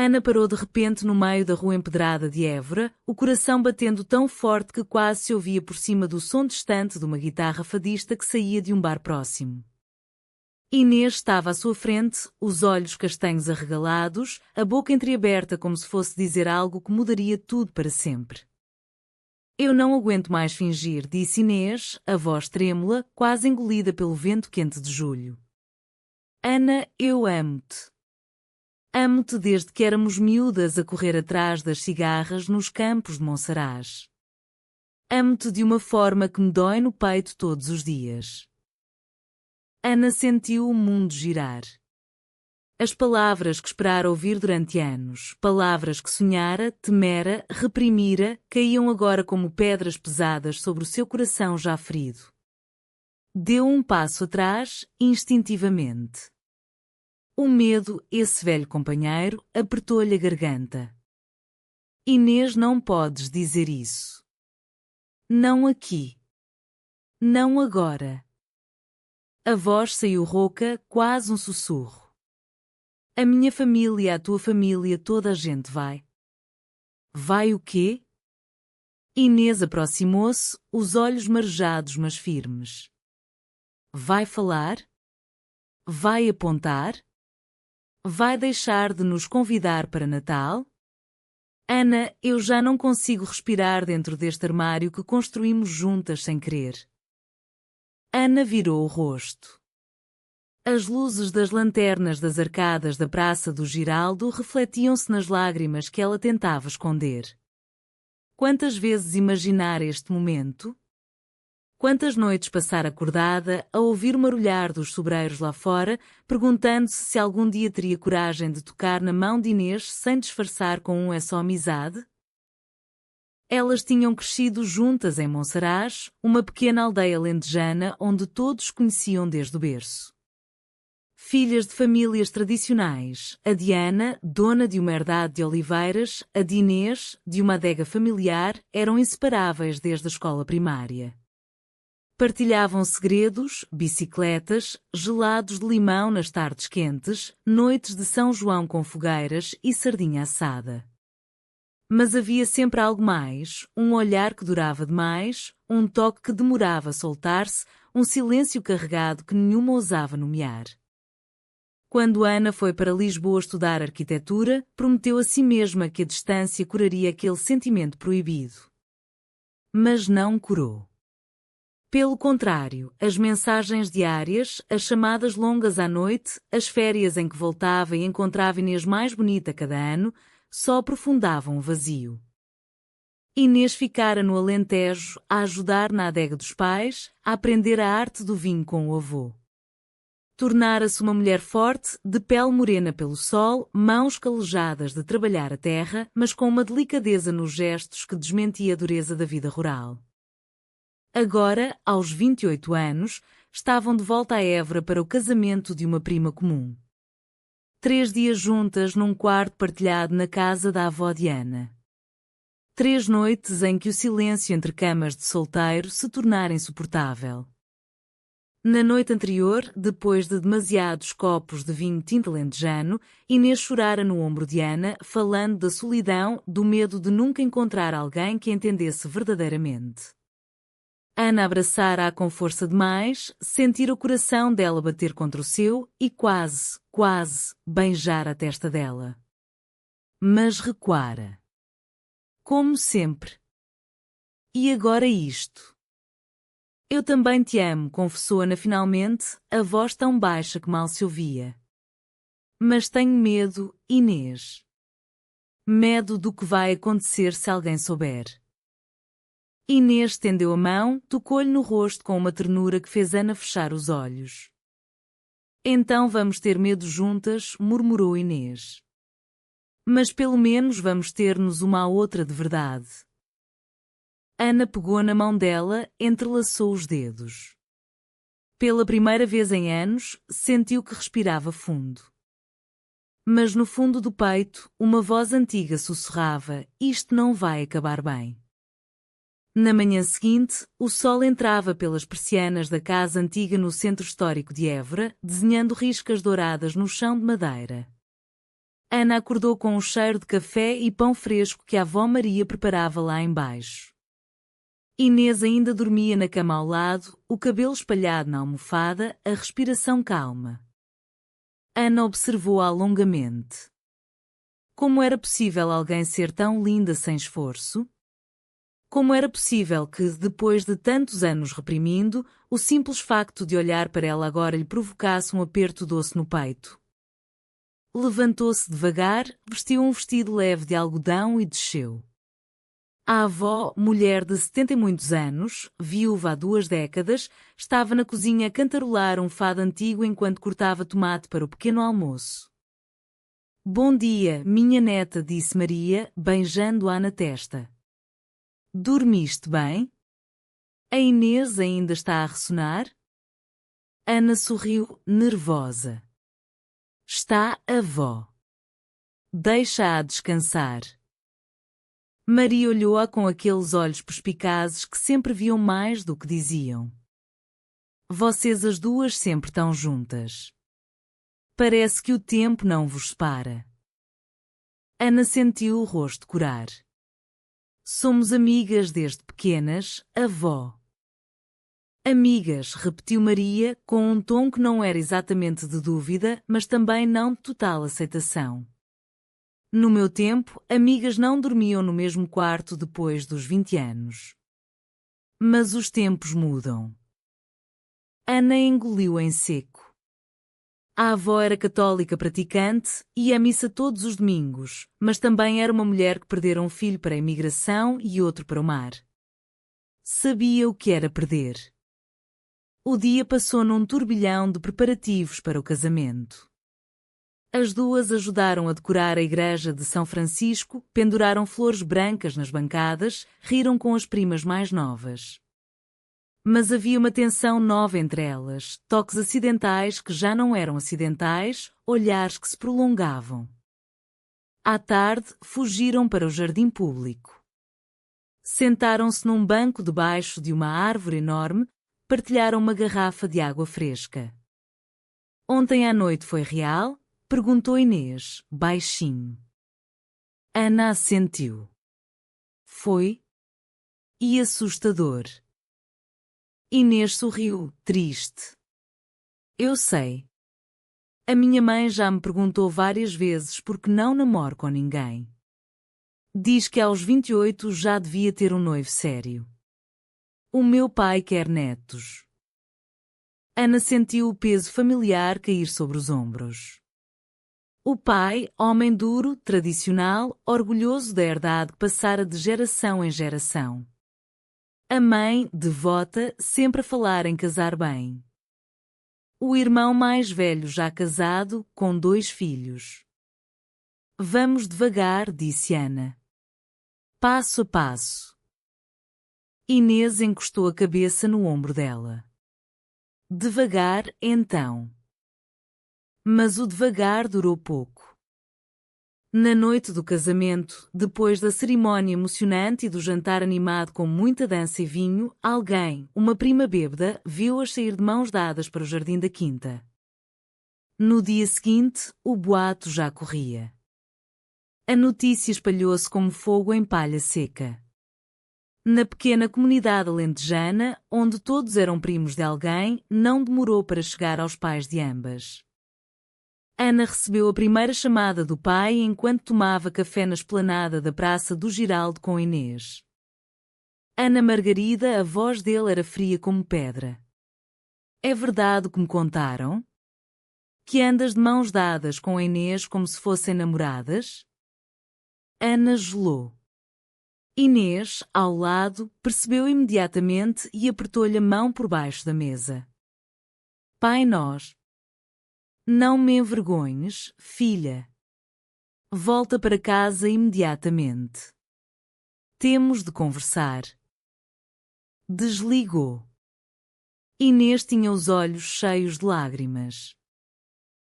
Ana parou de repente no meio da rua empedrada de Évora, o coração batendo tão forte que quase se ouvia por cima do som distante de uma guitarra fadista que saía de um bar próximo. Inês estava à sua frente, os olhos castanhos arregalados, a boca entreaberta como se fosse dizer algo que mudaria tudo para sempre. Eu não aguento mais fingir, disse Inês, a voz trêmula, quase engolida pelo vento quente de julho. Ana, eu amo-te. Amo-te desde que éramos miúdas a correr atrás das cigarras nos campos de Monsaraz. Amo-te de uma forma que me dói no peito todos os dias. Ana sentiu o mundo girar. As palavras que esperara ouvir durante anos, palavras que sonhara, temera, reprimira, caíam agora como pedras pesadas sobre o seu coração já ferido. Deu um passo atrás, instintivamente. O medo, esse velho companheiro, apertou-lhe a garganta. Inês, não podes dizer isso. Não aqui. Não agora. A voz saiu rouca, quase um sussurro. A minha família, a tua família, toda a gente vai. Vai o quê? Inês aproximou-se, os olhos marejados mas firmes. Vai falar? Vai apontar? Vai deixar de nos convidar para Natal? Ana, eu já não consigo respirar dentro deste armário que construímos juntas sem querer. Ana virou o rosto. As luzes das lanternas das arcadas da Praça do Giraldo refletiam-se nas lágrimas que ela tentava esconder. Quantas vezes imaginara este momento? Quantas noites passara acordada a ouvir o marulhar dos sobreiros lá fora, perguntando-se se algum dia teria coragem de tocar na mão de Inês sem disfarçar com um "é só amizade"? Elas tinham crescido juntas em Monsaraz, uma pequena aldeia alentejana onde todos conheciam desde o berço. Filhas de famílias tradicionais, a de Ana, dona de uma herdade de oliveiras, a de Inês, de uma adega familiar, eram inseparáveis desde a escola primária. Partilhavam segredos, bicicletas, gelados de limão nas tardes quentes, noites de São João com fogueiras e sardinha assada. Mas havia sempre algo mais, um olhar que durava demais, um toque que demorava a soltar-se, um silêncio carregado que nenhuma ousava nomear. Quando Ana foi para Lisboa estudar arquitetura, prometeu a si mesma que a distância curaria aquele sentimento proibido. Mas não curou. Pelo contrário, as mensagens diárias, as chamadas longas à noite, as férias em que voltava e encontrava Inês mais bonita cada ano, só aprofundavam o vazio. Inês ficara no Alentejo, a ajudar na adega dos pais, a aprender a arte do vinho com o avô. Tornara-se uma mulher forte, de pele morena pelo sol, mãos calejadas de trabalhar a terra, mas com uma delicadeza nos gestos que desmentia a dureza da vida rural. Agora, aos 28 anos, estavam de volta a Évora para o casamento de uma prima comum. 3 dias juntas num quarto partilhado na casa da avó de Ana. 3 noites em que o silêncio entre camas de solteiro se tornara insuportável. Na noite anterior, depois de demasiados copos de vinho tinto alentejano, Inês chorara no ombro de Ana, falando da solidão, do medo de nunca encontrar alguém que entendesse verdadeiramente. Ana abraçara-a com força demais, sentira o coração dela bater contra o seu e quase, beijar a testa dela. Mas recuara. Como sempre. E agora isto. Eu também te amo, confessou Ana finalmente, a voz tão baixa que mal se ouvia. Mas tenho medo, Inês. Medo do que vai acontecer se alguém souber. Inês estendeu a mão, tocou-lhe no rosto com uma ternura que fez Ana fechar os olhos. Então vamos ter medo juntas, murmurou Inês. Mas pelo menos vamos ter-nos uma à outra de verdade. Ana pegou na mão dela, entrelaçou os dedos. Pela primeira vez em anos, sentiu que respirava fundo. Mas no fundo do peito, uma voz antiga sussurrava: isto não vai acabar bem. Na manhã seguinte, o sol entrava pelas persianas da casa antiga no centro histórico de Évora, desenhando riscas douradas no chão de madeira. Ana acordou com o cheiro de café e pão fresco que a avó Maria preparava lá embaixo. Inês ainda dormia na cama ao lado, o cabelo espalhado na almofada, a respiração calma. Ana observou-a longamente. Como era possível alguém ser tão linda sem esforço? Como era possível que, depois de tantos anos reprimindo, o simples facto de olhar para ela agora lhe provocasse um aperto doce no peito? Levantou-se devagar, vestiu um vestido leve de algodão e desceu. A avó, mulher de 70 e muitos anos, viúva há 2 décadas, estava na cozinha a cantarolar um fado antigo enquanto cortava tomate para o pequeno almoço. Bom dia, minha neta, disse Maria, beijando-a na testa. Dormiste bem? A Inês ainda está a ressonar? Ana sorriu, nervosa. Está, avó. Deixa-a descansar. Maria olhou-a com aqueles olhos perspicazes que sempre viam mais do que diziam. Vocês as duas sempre tão juntas. Parece que o tempo não vos separa. Ana sentiu o rosto corar. Somos amigas desde pequenas, avó. Amigas, repetiu Maria, com um tom que não era exatamente de dúvida, mas também não de total aceitação. No meu tempo, amigas não dormiam no mesmo quarto depois dos 20 anos. Mas os tempos mudam. Ana engoliu em seco. A avó era católica praticante, ia à missa todos os domingos, mas também era uma mulher que perdera um filho para a imigração e outro para o mar. Sabia o que era perder. O dia passou num turbilhão de preparativos para o casamento. As duas ajudaram a decorar a igreja de São Francisco, penduraram flores brancas nas bancadas, riram com as primas mais novas. Mas havia uma tensão nova entre elas, toques acidentais que já não eram acidentais, olhares que se prolongavam. À tarde, fugiram para o jardim público. Sentaram-se num banco debaixo de uma árvore enorme, partilharam uma garrafa de água fresca. Ontem à noite foi real? Perguntou Inês, baixinho. Ana assentiu. Foi? E assustador. Inês sorriu, triste. Eu sei. A minha mãe já me perguntou várias vezes por que não namoro com ninguém. Diz que aos 28 já devia ter um noivo sério. O meu pai quer netos. Ana sentiu o peso familiar cair sobre os ombros. O pai, homem duro, tradicional, orgulhoso da herdade que passara de geração em geração. A mãe, devota, sempre a falar em casar bem. O irmão mais velho já casado, com 2 filhos. Vamos devagar, disse Ana. Passo a passo. Inês encostou a cabeça no ombro dela. Devagar, então. Mas o devagar durou pouco. Na noite do casamento, depois da cerimónia emocionante e do jantar animado com muita dança e vinho, alguém, uma prima bêbada, viu-as sair de mãos dadas para o jardim da quinta. No dia seguinte, o boato já corria. A notícia espalhou-se como fogo em palha seca. Na pequena comunidade alentejana, onde todos eram primos de alguém, não demorou para chegar aos pais de ambas. Ana recebeu a primeira chamada do pai enquanto tomava café na esplanada da Praça do Giraldo com Inês. Ana Margarida, a voz dele era fria como pedra. É verdade o que me contaram? Que andas de mãos dadas com a Inês como se fossem namoradas? Ana gelou. Inês, ao lado, percebeu imediatamente e apertou-lhe a mão por baixo da mesa. Pai nós. Não me envergonhes, filha. Volta para casa imediatamente. Temos de conversar. Desligou. Inês tinha os olhos cheios de lágrimas.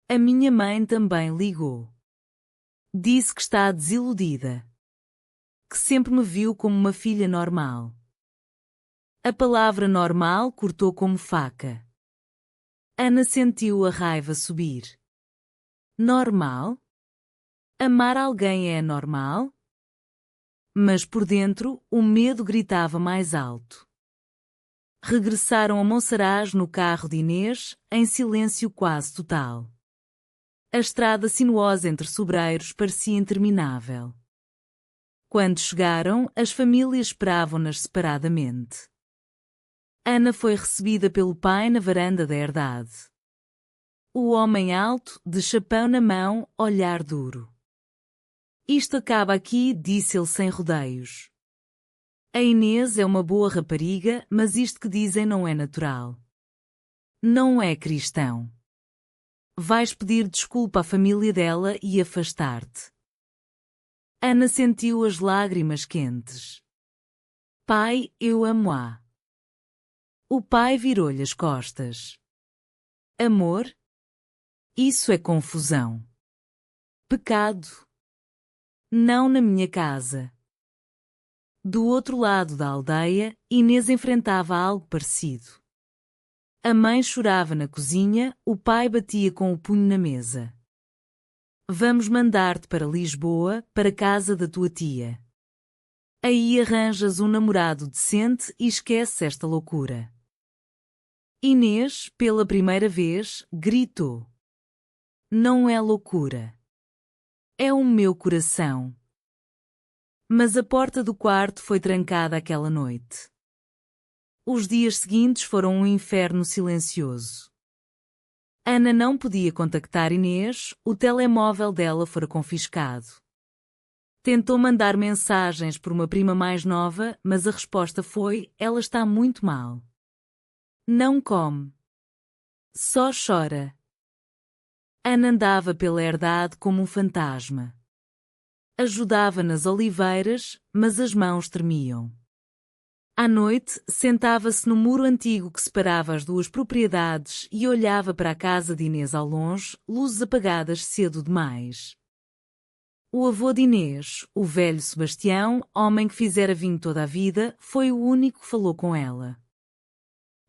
A minha mãe também ligou. Disse que está desiludida. Que sempre me viu como uma filha normal. A palavra normal cortou como faca. Ana sentiu a raiva subir. Normal? Amar alguém é normal? Mas por dentro, o medo gritava mais alto. Regressaram a Monsaraz no carro de Inês, em silêncio quase total. A estrada sinuosa entre sobreiros parecia interminável. Quando chegaram, as famílias esperavam-nas separadamente. Ana foi recebida pelo pai na varanda da herdade. O homem alto, de chapéu na mão, olhar duro. Isto acaba aqui, disse ele sem rodeios. A Inês é uma boa rapariga, mas isto que dizem não é natural. Não é cristão. Vais pedir desculpa à família dela e afastar-te. Ana sentiu as lágrimas quentes. Pai, eu amo-a. O pai virou-lhe as costas. Amor? Isso é confusão. Pecado. Não na minha casa. Do outro lado da aldeia, Inês enfrentava algo parecido. A mãe chorava na cozinha, o pai batia com o punho na mesa. Vamos mandar-te para Lisboa, para casa da tua tia. Aí arranjas um namorado decente e esqueces esta loucura. Inês, pela primeira vez, gritou. Não é loucura. É o meu coração. Mas a porta do quarto foi trancada aquela noite. Os dias seguintes foram um inferno silencioso. Ana não podia contactar Inês, o telemóvel dela fora confiscado. Tentou mandar mensagens por uma prima mais nova, mas a resposta foi: ela está muito mal. Não come. Só chora. Ana andava pela herdade como um fantasma. Ajudava nas oliveiras, mas as mãos tremiam. À noite, sentava-se no muro antigo que separava as duas propriedades e olhava para a casa de Inês ao longe, luzes apagadas cedo demais. O avô de Inês, o velho Sebastião, homem que fizera vinho toda a vida, foi o único que falou com ela.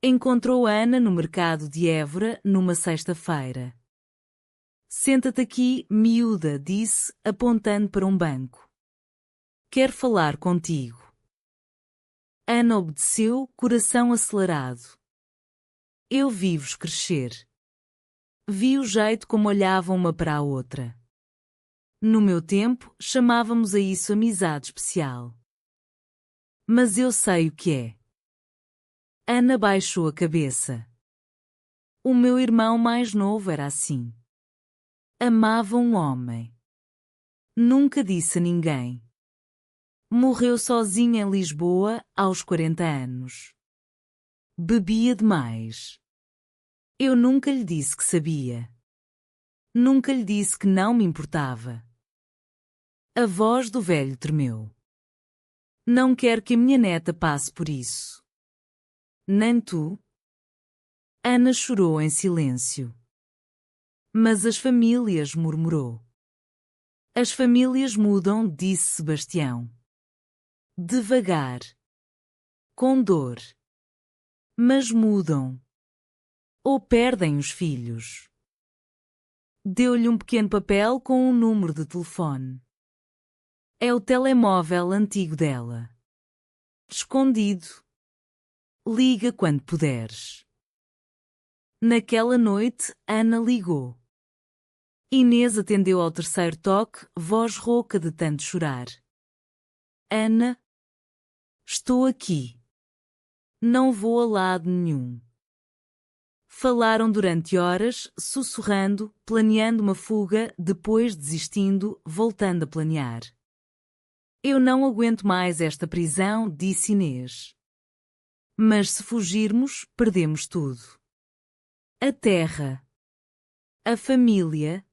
Encontrou Ana no mercado de Évora, numa sexta-feira. Senta-te aqui, miúda, disse, apontando para um banco. Quero falar contigo. Ana obedeceu, coração acelerado. Eu vi-vos crescer. Vi o jeito como olhavam uma para a outra. No meu tempo, chamávamos a isso amizade especial. Mas eu sei o que é. Ana baixou a cabeça. O meu irmão mais novo era assim. Amava um homem. Nunca disse a ninguém. Morreu sozinha em Lisboa, aos 40 anos. Bebia demais. Eu nunca lhe disse que sabia. Nunca lhe disse que não me importava. A voz do velho tremeu. Não quero que a minha neta passe por isso. Nem tu. Ana chorou em silêncio. Mas as famílias, murmurou. As famílias mudam, disse Sebastião. Devagar. Com dor. Mas mudam. Ou perdem os filhos. Deu-lhe um pequeno papel com um número de telefone. É o telemóvel antigo dela. Escondido. Liga quando puderes. Naquela noite, Ana ligou. Inês atendeu ao terceiro toque, voz rouca de tanto chorar. Ana? Estou aqui. Não vou a lado nenhum. Falaram durante horas, sussurrando, planeando uma fuga, depois desistindo, voltando a planear. Eu não aguento mais esta prisão, disse Inês. Mas se fugirmos, perdemos tudo. A terra. A família.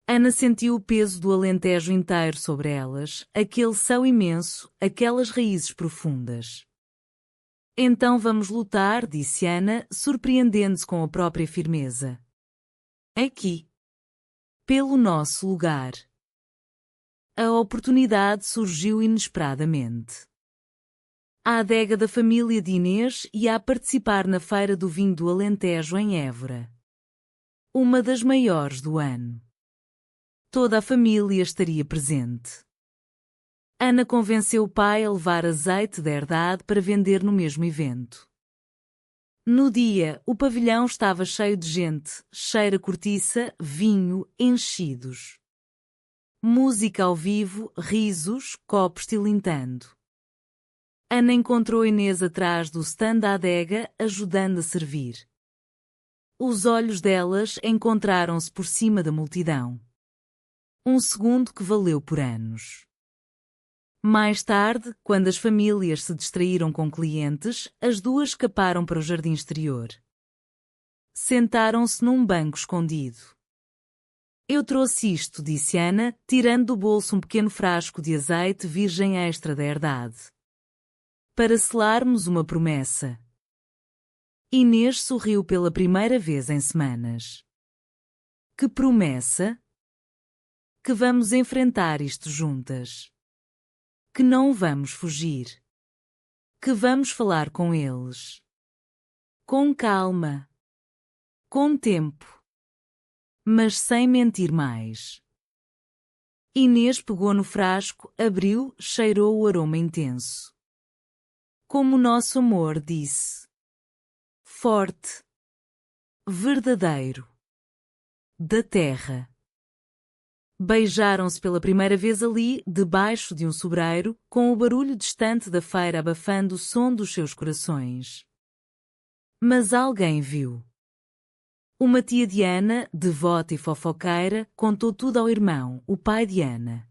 Ana sentiu o peso do Alentejo inteiro sobre elas, aquele céu imenso, aquelas raízes profundas. Então vamos lutar, disse Ana, surpreendendo-se com a própria firmeza. Aqui. Pelo nosso lugar. A oportunidade surgiu inesperadamente. A adega da família de Inês ia a participar na Feira do Vinho do Alentejo em Évora. Uma das maiores do ano. Toda a família estaria presente. Ana convenceu o pai a levar azeite da herdade para vender no mesmo evento. No dia, o pavilhão estava cheio de gente, cheira cortiça, vinho, enchidos. Música ao vivo, risos, copos tilintando. Ana encontrou Inês atrás do stand da adega, ajudando a servir. Os olhos delas encontraram-se por cima da multidão. Um segundo que valeu por anos. Mais tarde, quando as famílias se distraíram com clientes, as duas escaparam para o jardim exterior. Sentaram-se num banco escondido. Eu trouxe isto, disse Ana, tirando do bolso um pequeno frasco de azeite virgem extra da herdade. Para selarmos uma promessa. Inês sorriu pela primeira vez em semanas. Que promessa? Que vamos enfrentar isto juntas. Que não vamos fugir. Que vamos falar com eles. Com calma. Com tempo. Mas sem mentir mais. Inês pegou no frasco, abriu, cheirou o aroma intenso. Como o nosso amor, disse. Forte. Verdadeiro. Da terra. Beijaram-se pela primeira vez ali, debaixo de um sobreiro, com o barulho distante da feira abafando o som dos seus corações. Mas alguém viu. Uma tia de Ana, devota e fofoqueira, contou tudo ao irmão, o pai de Ana.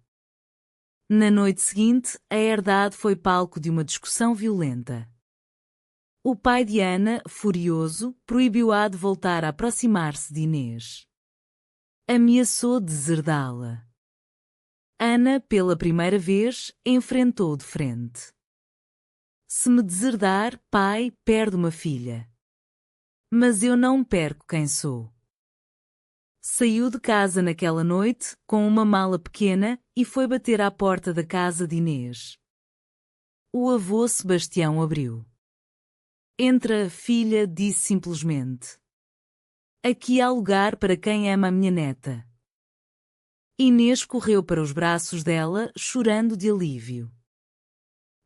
Na noite seguinte, a herdade foi palco de uma discussão violenta. O pai de Ana, furioso, proibiu-a de voltar a aproximar-se de Inês. Ameaçou deserdá-la. Ana, pela primeira vez, enfrentou de frente. Se me deserdar, pai, perde uma filha. Mas eu não perco quem sou. Saiu de casa naquela noite, com uma mala pequena, e foi bater à porta da casa de Inês. O avô Sebastião abriu. Entra, filha, disse simplesmente. Aqui há lugar para quem ama a minha neta. Inês correu para os braços dela, chorando de alívio.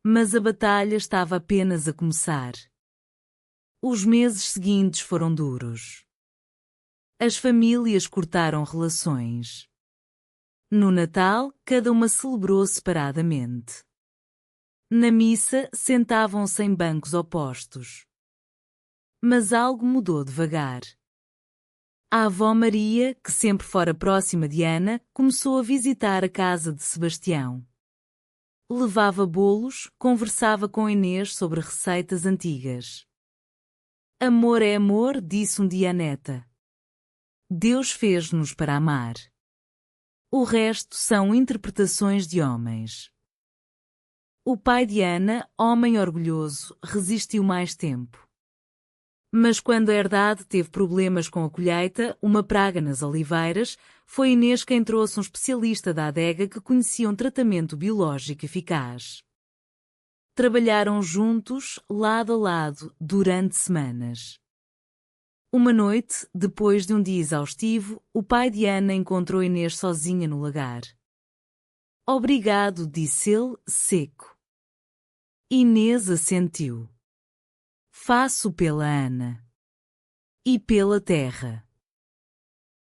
Mas a batalha estava apenas a começar. Os meses seguintes foram duros. As famílias cortaram relações. No Natal, cada uma celebrou separadamente. Na missa, sentavam-se em bancos opostos. Mas algo mudou devagar. A avó Maria, que sempre fora próxima de Ana, começou a visitar a casa de Sebastião. Levava bolos, conversava com Inês sobre receitas antigas. Amor é amor, disse um dia a neta. Deus fez-nos para amar. O resto são interpretações de homens. O pai de Ana, homem orgulhoso, resistiu mais tempo. Mas quando a herdade teve problemas com a colheita, uma praga nas oliveiras, foi Inês quem trouxe um especialista da adega que conhecia um tratamento biológico eficaz. Trabalharam juntos, lado a lado, durante semanas. Uma noite, depois de um dia exaustivo, o pai de Ana encontrou Inês sozinha no lagar. Obrigado, disse ele, seco. Inês assentiu. Faço pela Ana. E pela terra.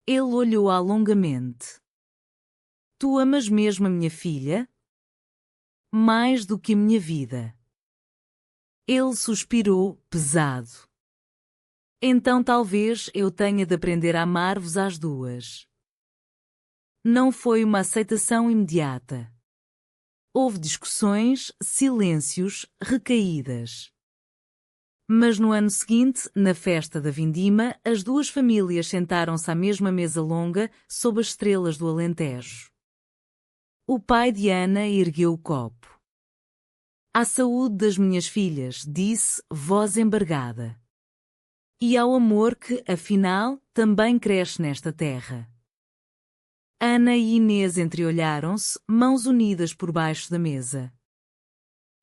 Ele olhou-a longamente. Tu amas mesmo a minha filha? Mais do que a minha vida. Ele suspirou, pesado. Então talvez eu tenha de aprender a amar-vos às duas. Não foi uma aceitação imediata. Houve discussões, silêncios, recaídas. Mas no ano seguinte, na festa da vindima, as duas famílias sentaram-se à mesma mesa longa, sob as estrelas do Alentejo. O pai de Ana ergueu o copo. À saúde das minhas filhas, disse, voz embargada. E ao amor que, afinal, também cresce nesta terra. Ana e Inês entreolharam-se, mãos unidas por baixo da mesa.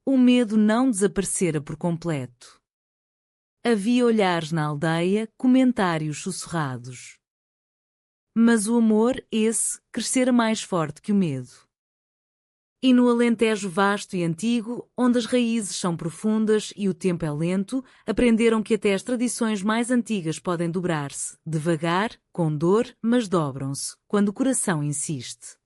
O medo não desaparecera por completo. Havia olhares na aldeia, comentários sussurrados. Mas o amor, esse, crescera mais forte que o medo. E no Alentejo vasto e antigo, onde as raízes são profundas e o tempo é lento, aprenderam que até as tradições mais antigas podem dobrar-se, devagar, com dor, mas dobram-se, quando o coração insiste.